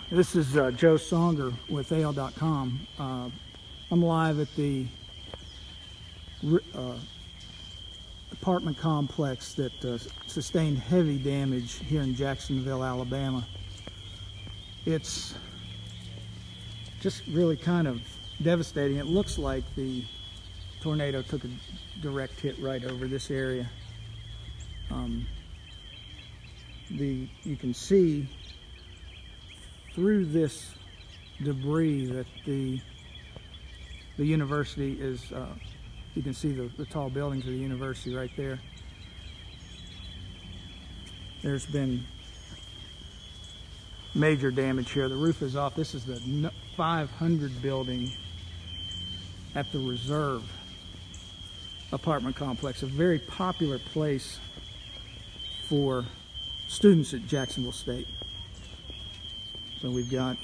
This is Joe Songer with AL.com. I'm live at the apartment complex that sustained heavy damage here in Jacksonville, Alabama. It's just really kind of devastating. It looks like the tornado took a direct hit right over this area. You can see through this debris that the university is, you can see the tall buildings of the university right there. There's been major damage here. The roof is off. This is the 500 building at the Reserve apartment complex, a very popular place for students at Jacksonville State. So we've got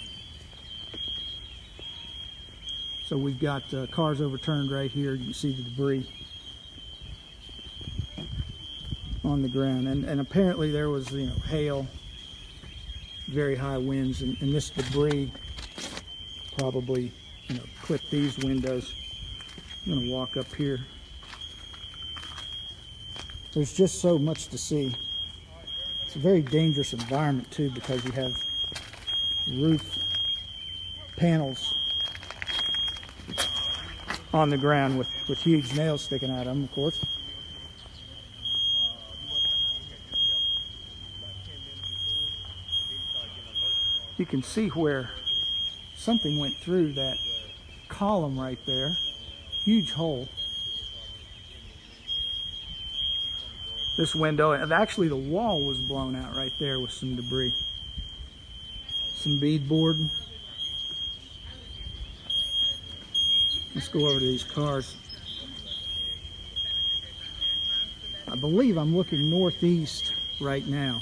cars overturned right here. You can see the debris on the ground, and apparently there was, hail, very high winds, and this debris probably clipped these windows. I'm going to walk up here. There's just so much to see. It's a very dangerous environment too, because you have roof panels on the ground with huge nails sticking out of them, of course. You can see where something went through that column right there. Huge hole. This window, and actually the wall was blown out right there with some debris. Some beadboard. Let's go over to these cars. I believe I'm looking northeast right now.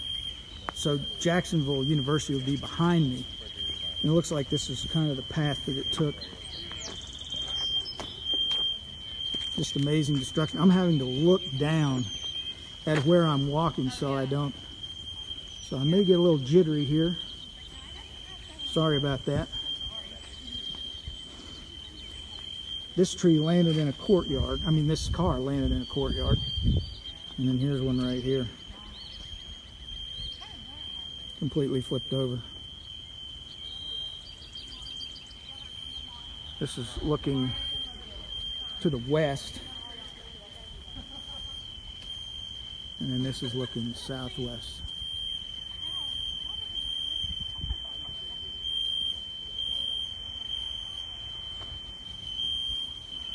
So Jacksonville University will be behind me. And it looks like this is kind of the path that it took. Just amazing destruction. I'm having to look down at where I'm walking so I may get a little jittery here. Sorry about that. This tree landed in a courtyard. I mean, this car landed in a courtyard. And then here's one right here. Completely flipped over. This is looking to the west. And then this is looking southwest.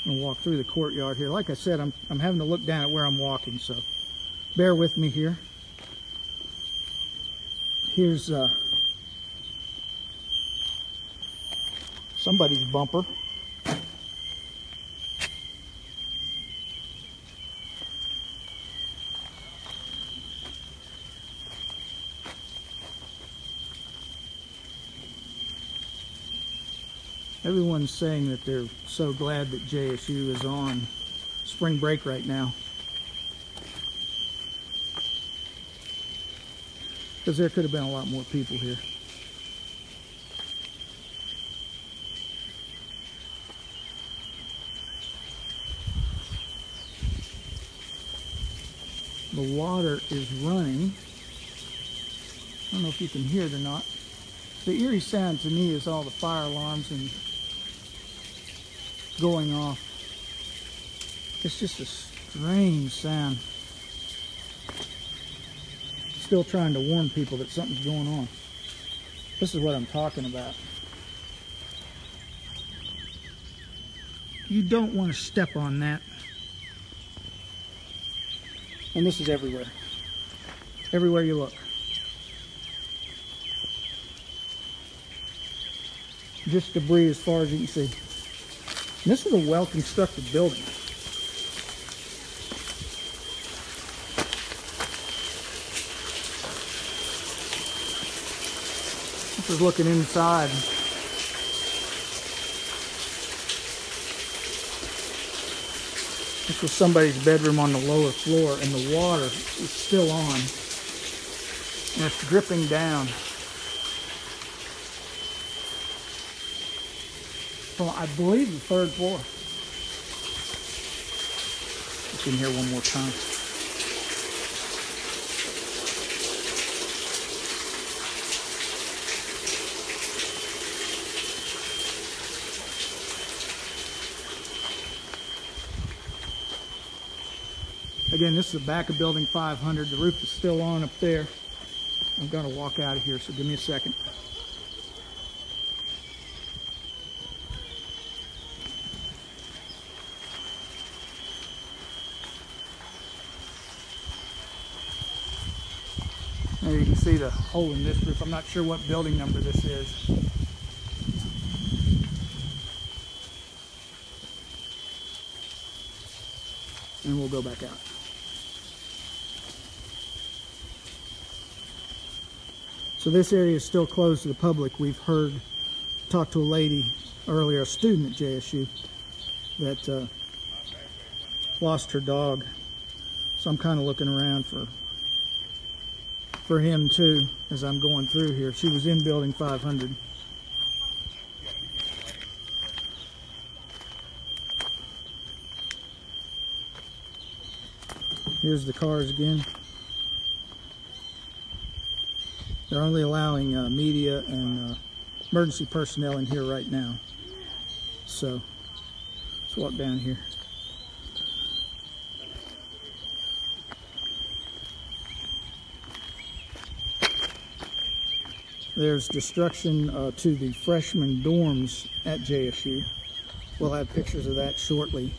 I'm gonna walk through the courtyard here. Like I said, I'm having to look down at where I'm walking, so bear with me here. Here's somebody's bumper. Everyone's saying that they're so glad that JSU is on spring break right now, because there could have been a lot more people here. The water is running. I don't know if you can hear it or not. The eerie sound to me is all the fire alarms and going off. It's just a strange sound. Still trying to warn people that something's going on. This is what I'm talking about. You don't want to step on that. And this is everywhere. Everywhere you look. Just debris as far as you can see. And this is a well-constructed building. This is looking inside. This was somebody's bedroom on the lower floor, and the water is still on. And it's dripping down. from, I believe, the 3rd floor. Look in here one more time. Again, this is the back of building 500. The roof is still on up there. I'm going to walk out of here, so give me a second. There you can see the hole in this roof. I'm not sure what building number this is. And we'll go back out. So this area is still closed to the public. We've talked to a lady earlier, a student at JSU, that lost her dog. So I'm kind of looking around for him too as I'm going through here. She was in building 500. Here's the cars again. They're only allowing media and emergency personnel in here right now. So let's walk down here. There's destruction to the freshman dorms at JSU. We'll have pictures of that shortly.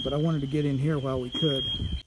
But I wanted to get in here while we could.